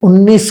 19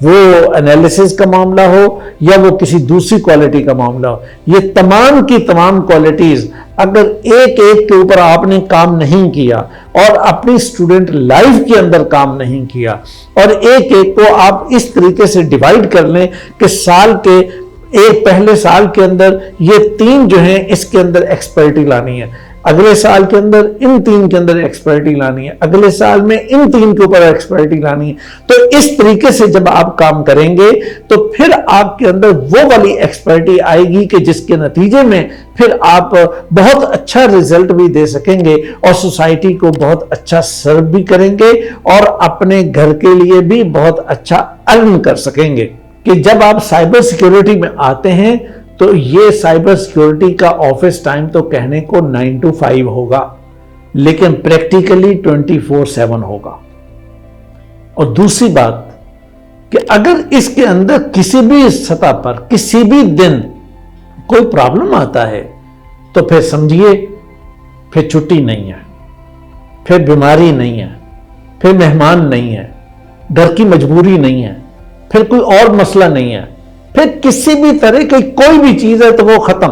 وہ انالیسس کا معاملہ ہو یا وہ کسی دوسری کوالٹی کا معاملہ ہو، یہ تمام کی تمام کوالٹیز اگر ایک ایک کے اوپر آپ نے کام نہیں کیا اور اپنی اسٹوڈنٹ لائف کے اندر کام نہیں کیا اور ایک ایک کو آپ اس طریقے سے ڈیوائیڈ کر لیں کہ سال کے ایک پہلے سال کے اندر یہ 3 جو ہیں اس کے اندر ایکسپرٹی لانی ہے، اگلے سال کے اندر ان 3 کے اندر ایکسپرٹی لانی ہے، اگلے سال میں ان 3 کے اوپر ایکسپرٹی لانی ہے، تو اس طریقے سے جب آپ کام کریں گے تو پھر آپ کے اندر وہ والی ایکسپرٹی آئے گی کہ جس کے نتیجے میں پھر آپ بہت اچھا رزلٹ بھی دے سکیں گے اور سوسائٹی کو بہت اچھا سرو بھی کریں گے اور اپنے گھر کے لیے بھی بہت اچھا ارن کر سکیں گے۔ کہ جب آپ سائبر سیکیورٹی میں آتے ہیں تو یہ سائبر سیکیورٹی کا آفس ٹائم تو کہنے کو 9 to 5 ہوگا، لیکن پریکٹیکلی 24/7 ہوگا۔ اور دوسری بات کہ اگر اس کے اندر کسی بھی سطح پر کسی بھی دن کوئی پرابلم آتا ہے تو پھر سمجھیے پھر چھٹی نہیں ہے، پھر بیماری نہیں ہے، پھر مہمان نہیں ہے، گھر کی مجبوری نہیں ہے، پھر کوئی اور مسئلہ نہیں ہے، پھر کسی بھی طرح کی کوئی بھی چیز ہے تو وہ ختم،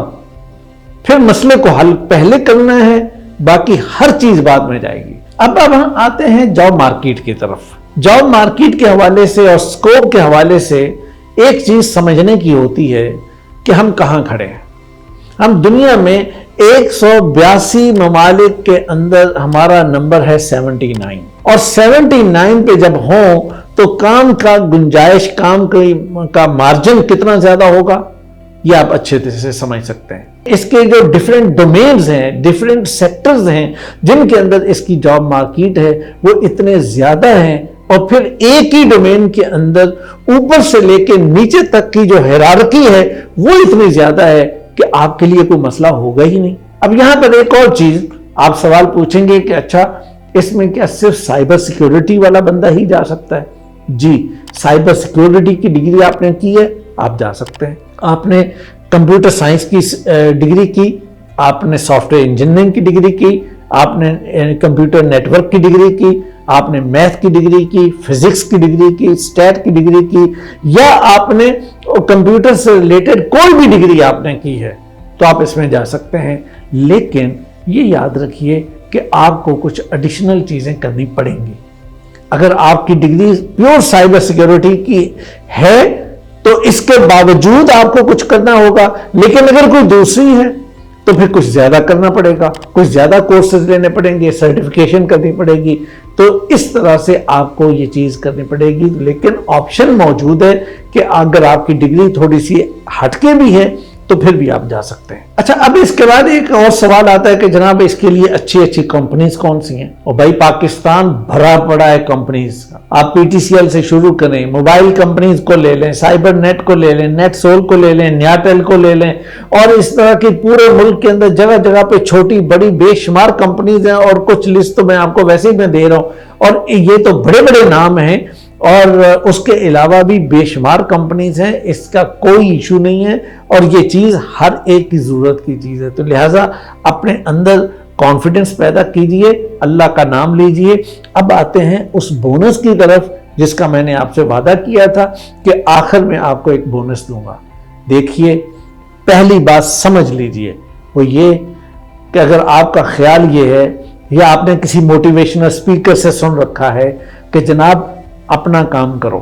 پھر مسئلے کو حل پہلے کرنا ہے، باقی ہر چیز بعد میں جائے گی۔ اب ہم آتے ہیں جاب مارکیٹ کی طرف۔ جاب مارکیٹ کے حوالے سے اور سکوپ کے حوالے سے ایک چیز سمجھنے کی ہوتی ہے کہ ہم کہاں کھڑے ہیں۔ ہم دنیا میں 182 ممالک کے اندر ہمارا نمبر ہے 79، اور 79 پہ جب ہوں تو کام کا گنجائش، کام کا مارجن کتنا زیادہ ہوگا یہ آپ اچھے طرح سے سمجھ سکتے ہیں۔ اس کے جو ڈیفرنٹ ڈومینز ہیں، ڈیفرنٹ سیکٹرز ہیں جن کے اندر اس کی جاب مارکیٹ ہے وہ اتنے زیادہ ہیں، اور پھر ایک ہی ڈومین کے اندر اوپر سے لے کے نیچے تک کی جو ہیرارکی ہے وہ اتنی زیادہ ہے کہ آپ کے لیے کوئی مسئلہ ہوگا ہی نہیں۔ اب یہاں پر ایک اور چیز آپ سوال پوچھیں گے کہ اچھا اس میں کیا صرف سائبر سیکیورٹی والا بندہ ہی جا سکتا ہے؟ جی، سائبر سیکیورٹی کی ڈگری آپ نے کی ہے، آپ جا سکتے ہیں۔ آپ نے کمپیوٹر سائنس کی ڈگری کی، آپ نے سافٹ ویئر انجینئرنگ کی ڈگری کی، آپ نے کمپیوٹر نیٹ ورک کی ڈگری کی، آپ نے میتھ کی ڈگری کی، فزکس کی ڈگری کی، اسٹیٹ کی ڈگری کی، یا آپ نے کمپیوٹر سے ریلیٹڈ کوئی بھی ڈگری آپ نے کی ہے تو آپ اس میں جا سکتے ہیں۔ لیکن یہ یاد رکھیے کہ آپ کو کچھ ایڈیشنل چیزیں کرنی پڑیں گی۔ اگر آپ کی ڈگری پیور سائبر سیکیورٹی کی ہے تو اس کے باوجود آپ کو کچھ کرنا ہوگا، لیکن اگر کوئی دوسری ہے تو پھر کچھ زیادہ کرنا پڑے گا، کچھ زیادہ کورسز لینے پڑیں گے، سرٹیفیکیشن کرنی پڑے گی، تو اس طرح سے آپ کو یہ چیز کرنی پڑے گی۔ لیکن آپشن موجود ہے کہ اگر آپ کی ڈگری تھوڑی سی ہٹ کے بھی ہے تو پھر بھی آپ جا سکتے ہیں۔ اچھا، اب اس کے بعد ایک اور سوال آتا ہے کہ جناب اس کے لیے اچھی اچھی کمپنیز کون سی ہیں؟ اور بھائی پاکستان بھرا پڑا ہے کمپنیز کا۔ آپ PTCL سے شروع کریں، موبائل کمپنیز کو لے لیں، سائبر نیٹ کو لے لیں، نیٹ سول کو لے لیں، نیاٹیل کو لے لیں، اور اس طرح کی پورے ملک کے اندر جگہ جگہ پہ چھوٹی بڑی بے شمار کمپنیز ہیں، اور کچھ لسٹ تو میں آپ کو ویسے ہی میں دے رہا ہوں، اور یہ تو بڑے بڑے نام ہیں، اور اس کے علاوہ بھی بے شمار کمپنیز ہیں، اس کا کوئی ایشو نہیں ہے، اور یہ چیز ہر ایک کی ضرورت کی چیز ہے۔ تو لہٰذا اپنے اندر کانفیڈنس پیدا کیجئے، اللہ کا نام لیجئے۔ اب آتے ہیں اس بونس کی طرف جس کا میں نے آپ سے وعدہ کیا تھا کہ آخر میں آپ کو ایک بونس دوں گا۔ دیکھیے، پہلی بات سمجھ لیجئے وہ یہ کہ اگر آپ کا خیال یہ ہے یا آپ نے کسی موٹیویشنل اسپیکر سے سن رکھا ہے کہ جناب اپنا کام کرو،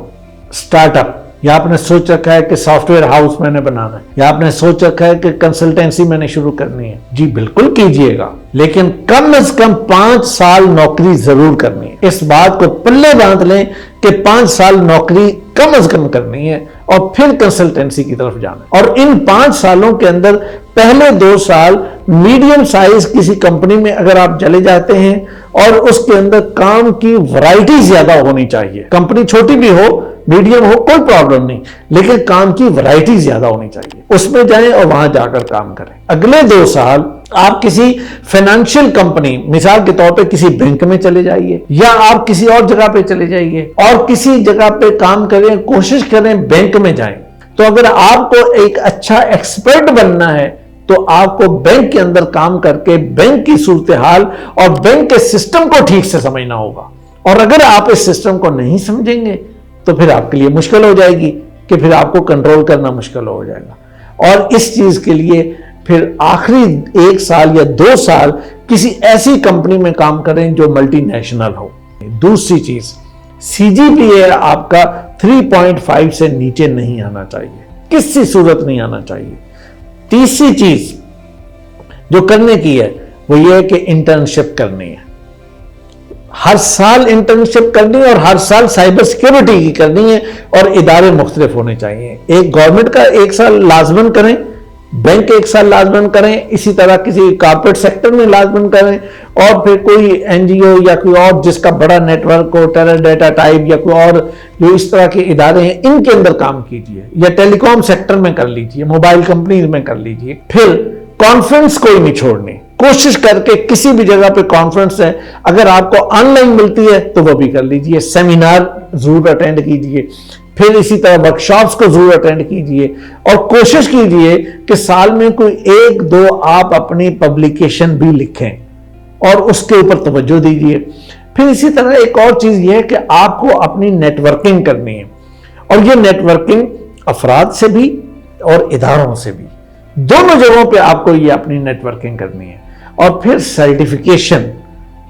سٹارٹ اپ، یا آپ نے سوچ رکھا ہے کہ سافٹ ویئر ہاؤس میں نے بنانا ہے، یا آپ نے سوچ رکھا ہے کہ کنسلٹینسی میں نے شروع کرنی ہے، جی بالکل کیجئے گا، لیکن کم از کم 5 سال نوکری ضرور کرنی ہے۔ اس بات کو پلے باندھ لیں کہ 5 سال نوکری کم از کم کرنی ہے اور پھر کنسلٹینسی کی طرف جانا ہے۔ اور ان 5 سالوں کے اندر پہلے 2 سال میڈیم سائز کسی کمپنی میں اگر آپ چلے جاتے ہیں اور اس کے اندر کام کی ورائٹی زیادہ ہونی چاہیے، کمپنی چھوٹی بھی ہو میڈیم ہو کوئی پرابلم نہیں، لیکن کام کی ورائٹی زیادہ ہونی چاہیے، اس میں جائیں اور وہاں جا کر کام کریں۔ اگلے 2 سال آپ کسی فائنینشیل کمپنی، مثال کے طور پہ کسی بینک میں چلے جائیے، یا آپ کسی اور جگہ پہ چلے جائیے اور کسی جگہ پہ کام کریں، کوشش کریں بینک میں جائیں۔ تو اگر آپ کو ایک اچھا ایکسپرٹ بننا ہے تو آپ کو بینک کے اندر کام کر کے بینک کی صورتحال اور بینک کے سسٹم کو ٹھیک سے سمجھنا ہوگا، اور اگر آپ اس سسٹم کو نہیں سمجھیں گے تو پھر آپ کے لیے مشکل ہو جائے گی کہ پھر آپ کو کنٹرول کرنا مشکل ہو جائے گا. اور اس چیز کے لیے پھر آخری 1 سال یا 2 سال کسی ایسی کمپنی میں کام کریں جو ملٹی نیشنل ہو. دوسری چیز CGPA آپ کا 3.5 سے نیچے نہیں آنا چاہیے, کسی صورت نہیں آنا چاہیے. تیسری چیز جو کرنے کی ہے وہ یہ ہے کہ انٹرنشپ کرنی ہے. ہر سال انٹرنشپ کرنی ہے اور ہر سال سائبر سیکیورٹی کی کرنی ہے, اور ادارے مختلف ہونے چاہیے. ایک گورنمنٹ کا 1 سال لازمن کریں, بینک 1 سال لازمن کریں, اسی طرح کسی کارپوریٹ سیکٹر میں لازمن کریں, اور پھر کوئی NGO یا کوئی اور جس کا بڑا نیٹ ورک ہو, ٹیرر ڈیٹا ٹائپ یا کوئی اور جو اس طرح کے ادارے ہیں, ان کے اندر کام کیجئے, یا ٹیلی کام سیکٹر میں کر لیجئے, موبائل کمپنیز میں کر لیجئے. پھر کانفرنس کوئی نہیں چھوڑنی, کوشش کر کے کسی بھی جگہ پہ کانفرنس ہے اگر آپ کو آن لائن ملتی ہے تو وہ بھی کر لیجئے. سیمینار ضرور اٹینڈ کیجئے, پھر اسی طرح ورکشاپس کو ضرور اٹینڈ کیجئے, اور کوشش کیجئے کہ سال میں کوئی 1-2 آپ اپنی پبلیکیشن بھی لکھیں اور اس کے اوپر توجہ دیجئے. پھر اسی طرح ایک اور چیز یہ ہے کہ آپ کو اپنی نیٹ ورکنگ کرنی ہے, اور یہ نیٹ ورکنگ افراد سے بھی اور اداروں سے بھی, دونوں جگہوں پہ آپ کو یہ اپنی نیٹ ورکنگ کرنی ہے. اور پھر سرٹیفیکیشن,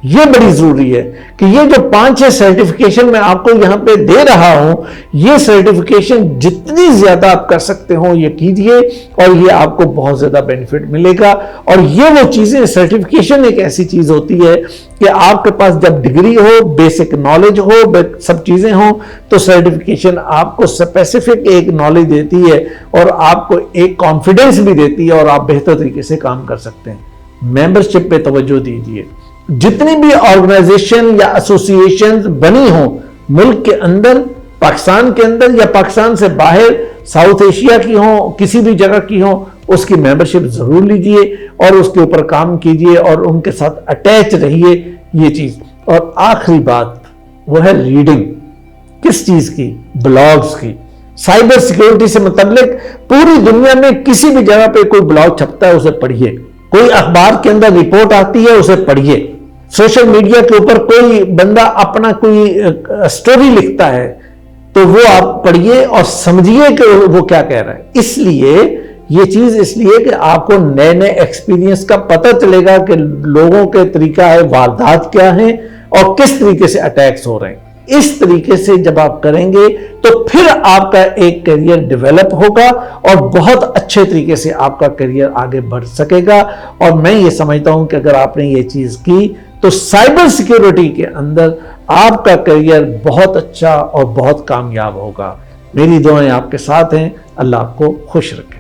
یہ بڑی ضروری ہے کہ یہ جو 5-6 سرٹیفیکیشن میں آپ کو یہاں پہ دے رہا ہوں, یہ سرٹیفیکیشن جتنی زیادہ آپ کر سکتے ہوں یہ کیجئے, اور یہ آپ کو بہت زیادہ بینیفٹ ملے گا. اور یہ وہ چیزیں, سرٹیفیکیشن ایک ایسی چیز ہوتی ہے کہ آپ کے پاس جب ڈگری ہو, بیسک نالج ہو, سب چیزیں ہوں, تو سرٹیفیکیشن آپ کو اسپیسیفک ایک نالج دیتی ہے اور آپ کو ایک کانفیڈنس بھی دیتی ہے, اور آپ بہتر طریقے سے کام کر سکتے ہیں. ممبرشپ پہ توجہ دیجئے. جتنی بھی آرگنائزیشن یا ایسوسیشن بنی ہوں ملک کے اندر, پاکستان کے اندر یا پاکستان سے باہر, ساؤتھ ایشیا کی ہوں, کسی بھی جگہ کی ہوں, اس کی ممبرشپ ضرور لیجئے اور اس کے اوپر کام کیجئے اور ان کے ساتھ اٹیچ رہیے. یہ چیز. اور آخری بات وہ ہے ریڈنگ. کس چیز کی؟ بلاگز کی. سائبر سیکیورٹی سے متعلق پوری دنیا میں کسی بھی جگہ پہ کوئی بلاگ چھپتا ہے اسے پڑھیے, کوئی اخبار کے اندر رپورٹ آتی ہے اسے پڑھیے, سوشل میڈیا کے اوپر کوئی بندہ اپنا کوئی سٹوری لکھتا ہے تو وہ آپ پڑھیے اور سمجھیے کہ وہ کیا کہہ رہا ہے. اس لیے یہ چیز اس لیے کہ آپ کو نئے نئے ایکسپیرینس کا پتہ چلے گا کہ لوگوں کے طریقہ ہے واردات کیا ہیں اور کس طریقے سے اٹیکس ہو رہے ہیں. اس طریقے سے جب آپ کریں گے تو پھر آپ کا ایک کیریئر ڈیولپ ہوگا اور بہت اچھے طریقے سے آپ کا کیریئر آگے بڑھ سکے گا. اور میں یہ سمجھتا ہوں کہ اگر آپ نے یہ چیز کی تو سائبر سیکیورٹی کے اندر آپ کا کیریئر بہت اچھا اور بہت کامیاب ہوگا. میری دعائیں آپ کے ساتھ ہیں. اللہ آپ کو خوش رکھے.